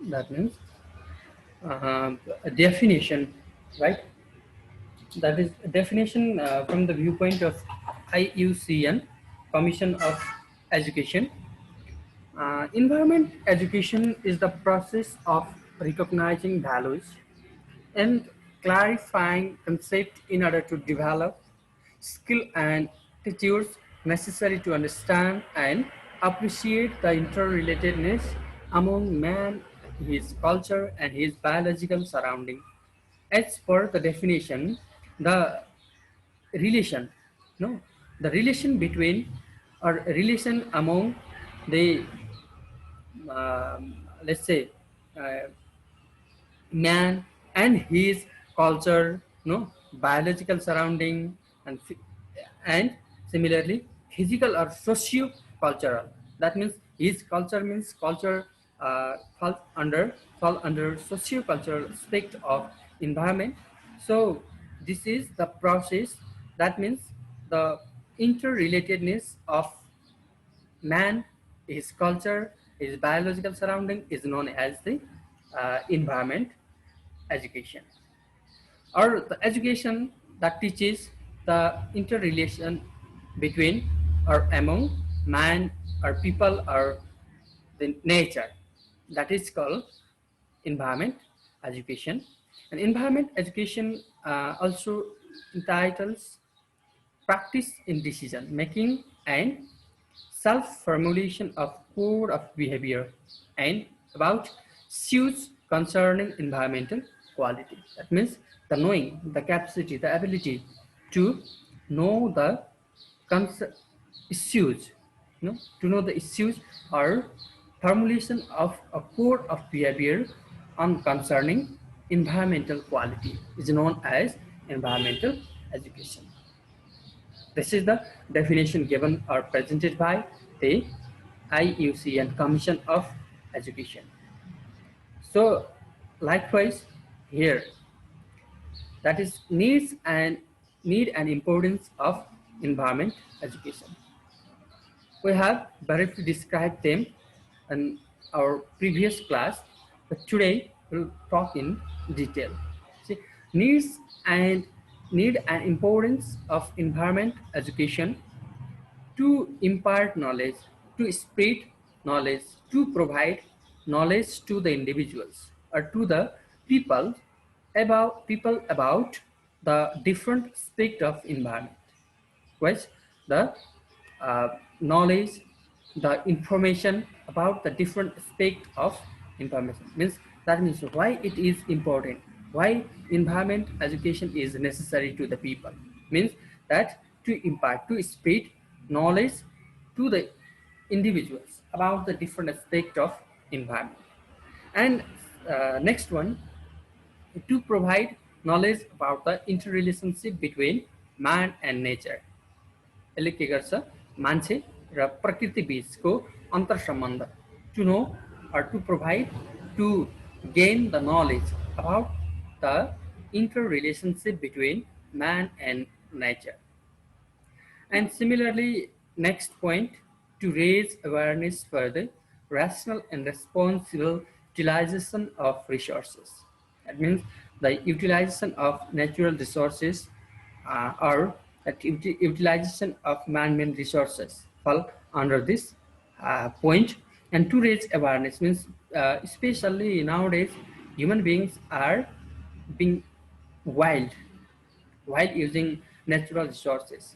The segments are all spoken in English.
That means a definition, right? That is a definition from the viewpoint of IUCN, Commission of Education. Environment education is the process of recognizing values and clarifying concepts in order to develop skill and attitudes necessary to understand and appreciate the interrelatedness among man, his culture, and his biological surrounding. As per the definition, the relation, no, the relation between or relation among the let's say uh, man and his culture, no, biological surrounding, and and similarly physical or socio-cultural. That means his culture means culture fall under socio-cultural aspect of environment. So this is the process. That means the interrelatedness of man, his culture, his biological surrounding is known as the environment education, or the education that teaches the interrelation between or among man or people or the nature. That is called environment education. And environment education also entitles practice in decision making and self-formulation of code of behavior and about issues concerning environmental quality. That means the knowing, the capacity, the ability to know the issues, to know the issues or formulation of a code of behavior on concerning environmental quality is known as environmental education. This is the definition given or presented by the IUCN Commission of Education. So likewise here, that is need and importance of environment education. We have briefly described them in our previous class, but today we'll talk in detail. See, needs and need and importance of environment education: to impart knowledge, to spread knowledge, to provide knowledge to the individuals or to the people about the different aspect of environment, which the uh, knowledge, the information about the different aspect of information means, that means why it is important, why environment education is necessary to the people, means that to impart, to spread knowledge to the individuals about the different aspect of environment. And next one, to provide knowledge about the interrelationship between man and nature. यसले के गर्छ, मान्छे र प्रकृति बीचको अन्तर सम्बन्ध, to know or to provide, to gain the knowledge about the interrelationship between man and nature. And similarly, next point, to raise awareness for the rational and responsible utilization of resources. That means the utilization of natural resources or that utilization of man-made resources fall under this point. And to raise awareness means, especially nowadays, human beings are being wild while using natural resources.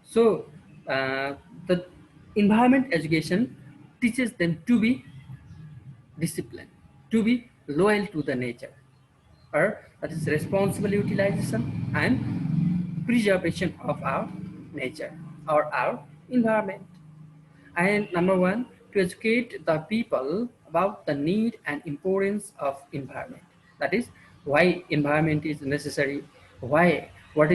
So the environment education teaches them to be disciplined, to be loyal to the nature, or that is responsible utilization and preservation of our nature or our environment. And number one, to educate the people about the need and importance of environment. That is why environment is necessary. Why? What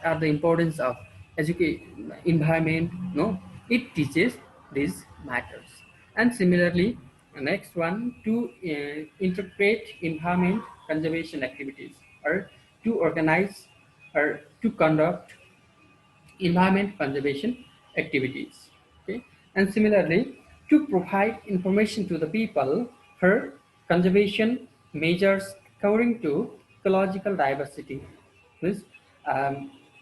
are the importance of educate environment? No, it teaches these matters. And similarly, the next one, to interpret environment conservation activities, or to organize or to conduct environment conservation activities. Okay, and similarly, to provide information to the people for conservation measures according to ecological diversity, means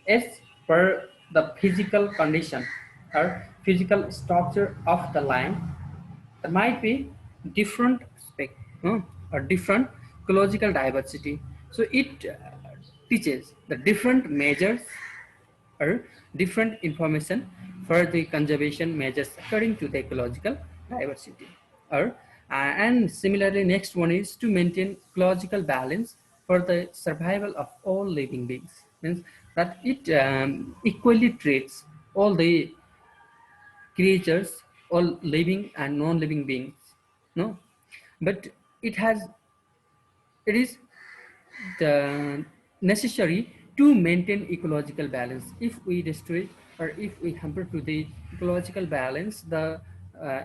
as per the physical condition or physical structure of the land, there might be different or different ecological diversity. So it teaches the different measures or different information for the conservation measures according to the ecological diversity. Or and similarly, next one is to maintain ecological balance for the survival of all living beings. Means that it equally treats all the creatures, all living and non-living beings. No, but it has it is the necessary to maintain ecological balance. If we destroy or if we hamper to the ecological balance, the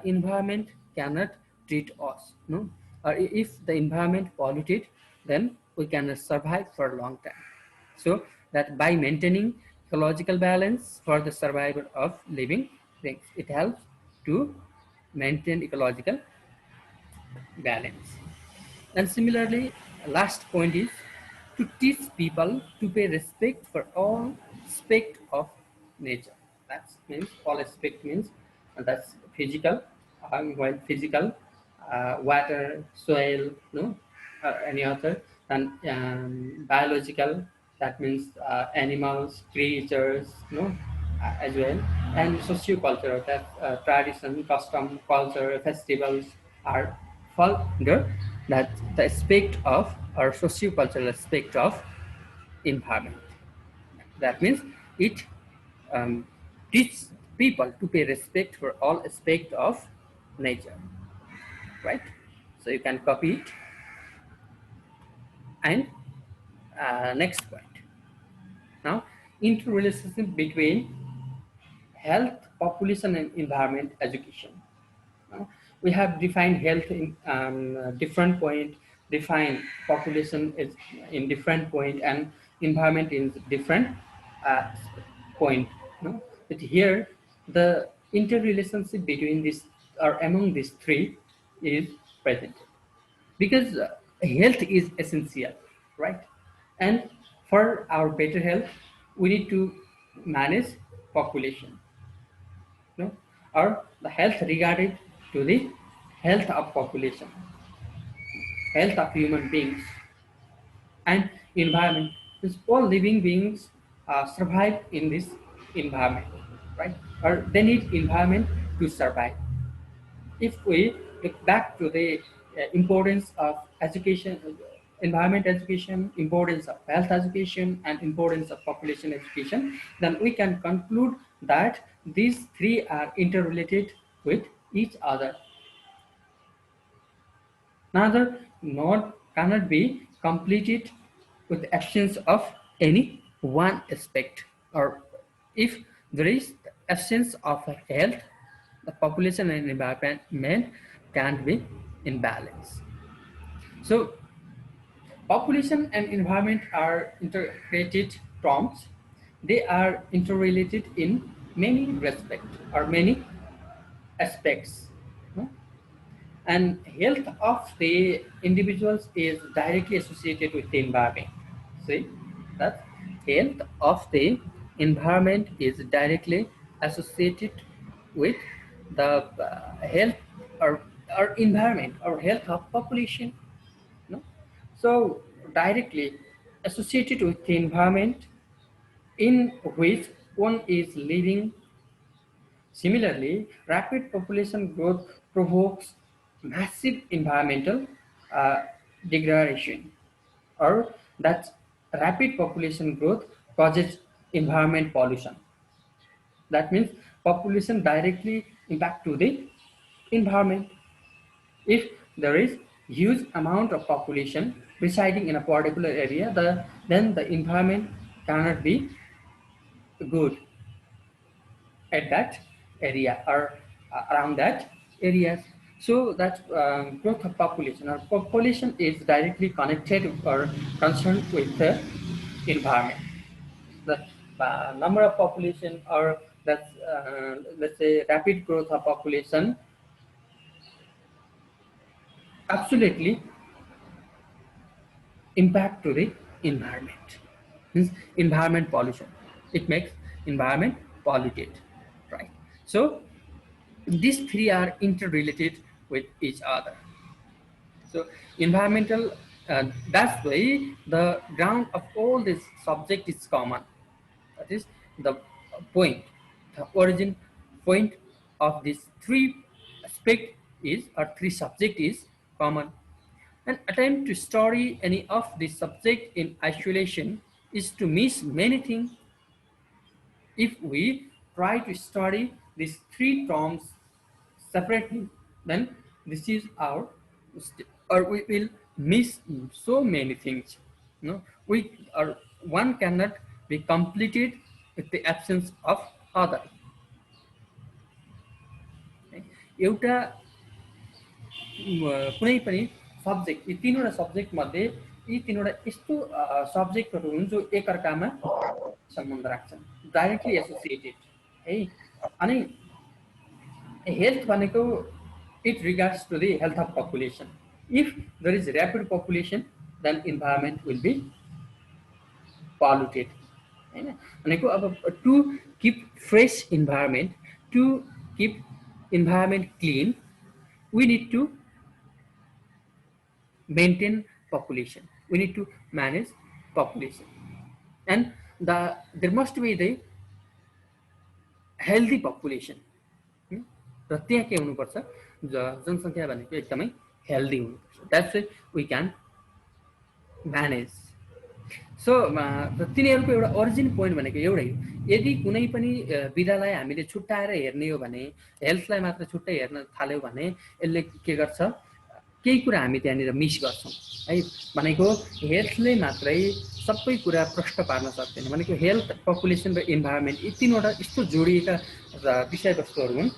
environment cannot treat us. No, or if the environment polluted, then we cannot survive for a long time. So that by maintaining ecological balance for the survival of living things, it helps to maintain ecological balance. And similarly, last point is to teach people to pay respect for all aspect of nature. That means all aspect means that's physical, while physical, water, soil, no, any other, and biological. That means animals, creatures, no, as well, and socio-cultural. That tradition, custom, culture, festivals are fall under that the aspect of or socio-cultural aspect of environment. That means it teaches people to pay respect for all aspect of nature, right? So you can copy it. And next point. Now, interrelationship between health, population, and environment education. Uh, we have defined health in different point, define population is in different point, and environment in different uh, point. No? But here, the interrelationship between this or among these three is present because health is essential, right? And for our better health, we need to manage population, no? Or the health regarded to the health of population, health of human beings, and environment. Because all living beings survive in this environment, right? Or they need environment to survive. If we look back to the importance of education, environment education, importance of health education, and importance of population education, then we can conclude that these three are interrelated with each other. Neither node cannot be completed with the absence of any one aspect. Or if there is the absence of health, the population and environment can't be in balance. So population and environment are integrated terms. They are interrelated in many respects or many aspects. No? And health of the individuals is directly associated with the environment. See that health of the environment is directly associated with the health or, environment or health of population, no? So directly associated with the environment in which one is living. Similarly, rapid population growth provokes massive environmental uh, degradation, or that rapid population growth causes environment pollution. That means population directly impact to the environment. If there is huge amount of population residing in a particular area, then the environment cannot be good at that area or around that areas. So that growth of population or population is directly connected or concerned with the environment. The number of population or that let's say rapid growth of population absolutely impact to the environment. Means environment pollution. It makes environment polluted, right? So these three are interrelated with each other. So environmental, that's why the ground of all this subject is common. That is the point, the origin point of these three aspect is, or three subject is common. An attempt to study any of these subject in isolation is to miss many things. If we try to study these three terms separately, then this is our or we will miss so many things. No, we or one cannot be completed with the absence of other. एउटा कुनै पनि subject, यी तीनवटा subject मध्ये यी तीनवटा यस्तो सब्जेक्टहरू हुन् जो एकअर्कामा सम्बन्ध राख्छन्, डाइरेक्टली एसोसिएटेड है। अनि health भनेको it regards to the health of population. If there is rapid population, then environment will be polluted. हैन भनेको अब to keep fresh environment, to keep environment clean, we need to maintain population, we need to manage population, and there must be the healthy population. र त्यहाँ के हुनुपर्छ, जनसङ्ख्या भनेको एकदमै healthy हुनुपर्छ, that's why we can manage. So तिनीहरूको एउटा origin point भनेको एउटै हो। यदि कुनै पनि विधालाई हामीले छुट्याएर हेर्ने हो भने, हेल्थलाई मात्र छुट्टै हेर्न थाल्यो भने यसले के गर्छ, केही कुरा हामी त्यहाँनिर मिस गर्छौँ है। भनेको हेल्थले मात्रै सबै कुरा प्रष्ट पार्न सक्दैन, भनेको हेल्थ, पपुलेसन र इन्भाइरोमेन्ट यी तीनवटा यस्तो जोडिएका विषयवस्तुहरू हुन्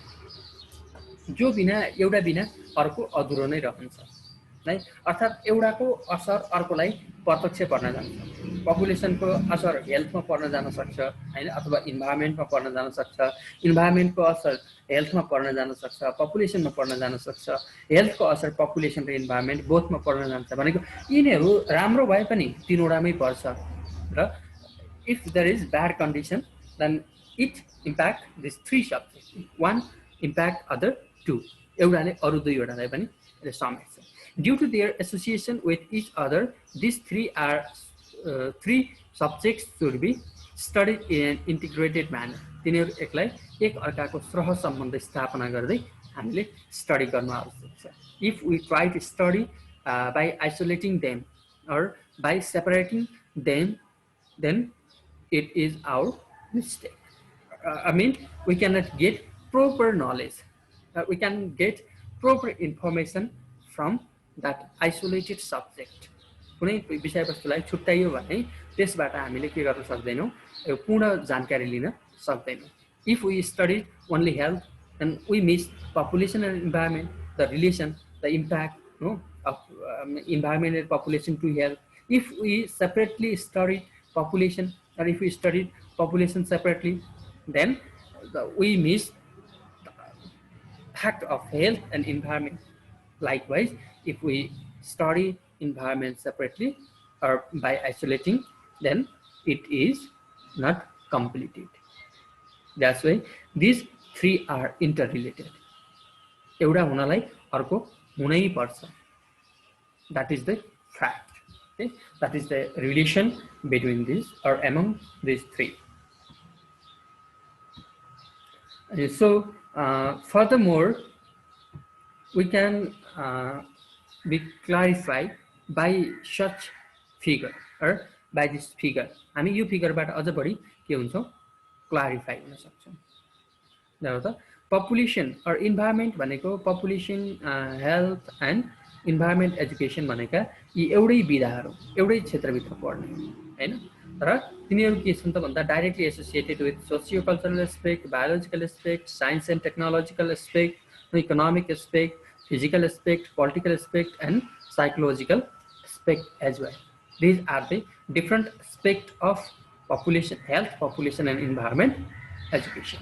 जो बिना एउटा बिना अर्को अधुरो नै रहन्छ है। अर्थात् एउटाको असर अर्कोलाई प्रत्यक्ष पर्न जान्छ। पपुलेसनको असर हेल्थमा पर्न जान सक्छ हैन, अथवा इन्भाइरोमेन्टमा पर्न जान सक्छ, इन्भाइरोमेन्टको असर हेल्थमा पर्न जान सक्छ, पपुलेसनमा पर्न जान सक्छ, हेल्थको असर पपुलेसन र इन्भाइरोमेन्ट बोथमा पर्न जान्छ। भनेको यिनीहरू राम्रो भए पनि तीनवटामै पर्छ र if there is bad condition, then it impact these three subjects, one impact other two, एउटाले अरु दुईवटालाई पनि यसले समेट्छ। Due to their association with each other, these three subjects should be studied in an integrated manner. तिनीहरू एकलाई एक अर्काको सह सम्बन्ध स्थापना गर्दै हामीले स्टडी गर्न आवश्यक छ। If we try to study by isolating them or by separating them, then it is our mistake. I mean, we cannot get proper knowledge. We can get proper information from that isolated subject. कुनै विषयवस्तुलाई छुट्याइयो भने त्यसबाट हामीले के गर्न सक्दैनौँ, पूर्ण जानकारी लिन सक्दैनौँ। If we study only health, then we miss population and environment, the relation, the impact of environment and population to health. If we separately study population, or if we study population separately, then we miss the fact of health and environment. Likewise, if we study environment separately or by isolating, then it is not completed. That's why these three are interrelated. एउटा हुनलाई अर्को हुनै पर्छ. That is the fact. Okay? That is the relation between these or among these three. So furthermore, we can be clarified by such figure or by this figure. हामी यो फिगरबाट अझ बढी के हुन्छौँ, क्लारिफाई हुन सक्छौँ। जस्तो पपुलेसन or इन्भाइरोमेन्ट भनेको population, health and environment education भनेका यी एउटै विधाहरू एउटै क्षेत्रभित्र पर्ने हैन। तर तिनीहरू के छन् त भन्दा directly associated with socio cultural aspect, biological aspect, science and technological aspect, economic aspect, physical aspect, political aspect, and psychological aspect as well. These are the different aspects of population, health, population, and environment education.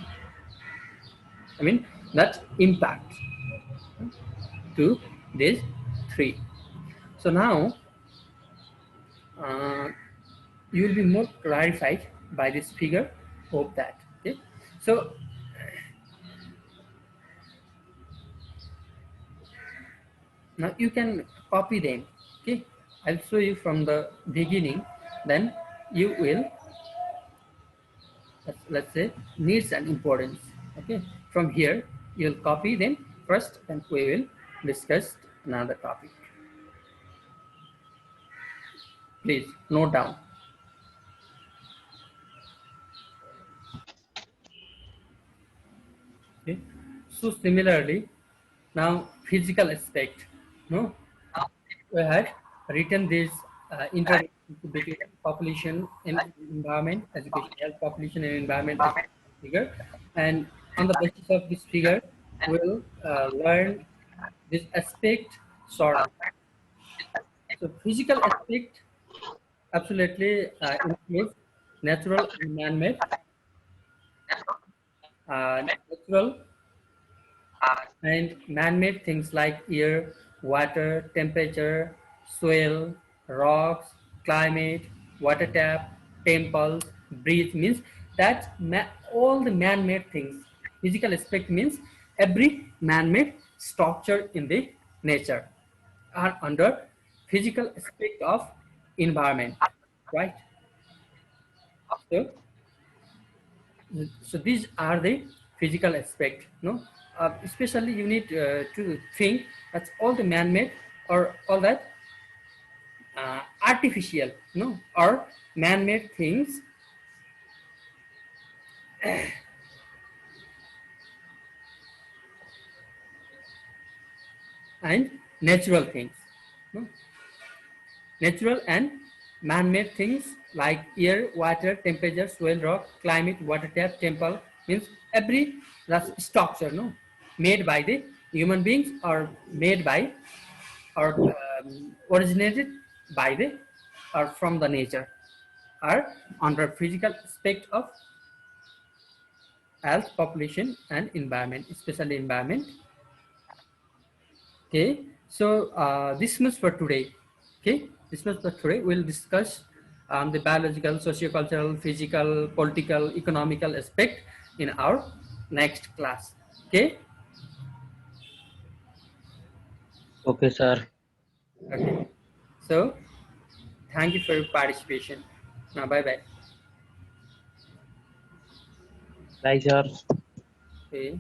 I mean, that impact to these three. So now, uh, you will be more clarified by this figure. Hope that. Okay, so now you can copy them. Okay, I'll show you from the beginning. Then you will, let's say, needs and importance. Okay, from here you'll copy them first, then we will discuss another topic. Please note down. Okay, so similarly, now physical aspect. No, we had written this introduction between population and environment, education, health, population and environment figure, and on the basis of this figure, we'll learn this aspect short. So physical aspect absolutely includes natural and man-made. Natural and man-made things like air, water, temperature, soil, rocks, climate, water tap, temples, breeze means that all the man-made things. Physical aspect means every man-made structure in the nature are under physical aspect of environment, right? So so these are the physical aspect, no, especially you need to think that's all the man-made or all that artificial, no, or man-made things and natural things, no? Natural and man-made things like air, water, temperature, soil, rock, climate, water tap, temple means every that's structure, no, made by the human beings or made by or originated by the or from the nature are under physical aspect of health, population and environment, especially environment. Okay, so this much for today. Okay, this much for today. We'll discuss the biological, socio-cultural, physical, political, economical aspect in our next class. Okay. Okay, sir. Okay. So thank you for your participation. Now, bye bye. Bye, sir. Okay.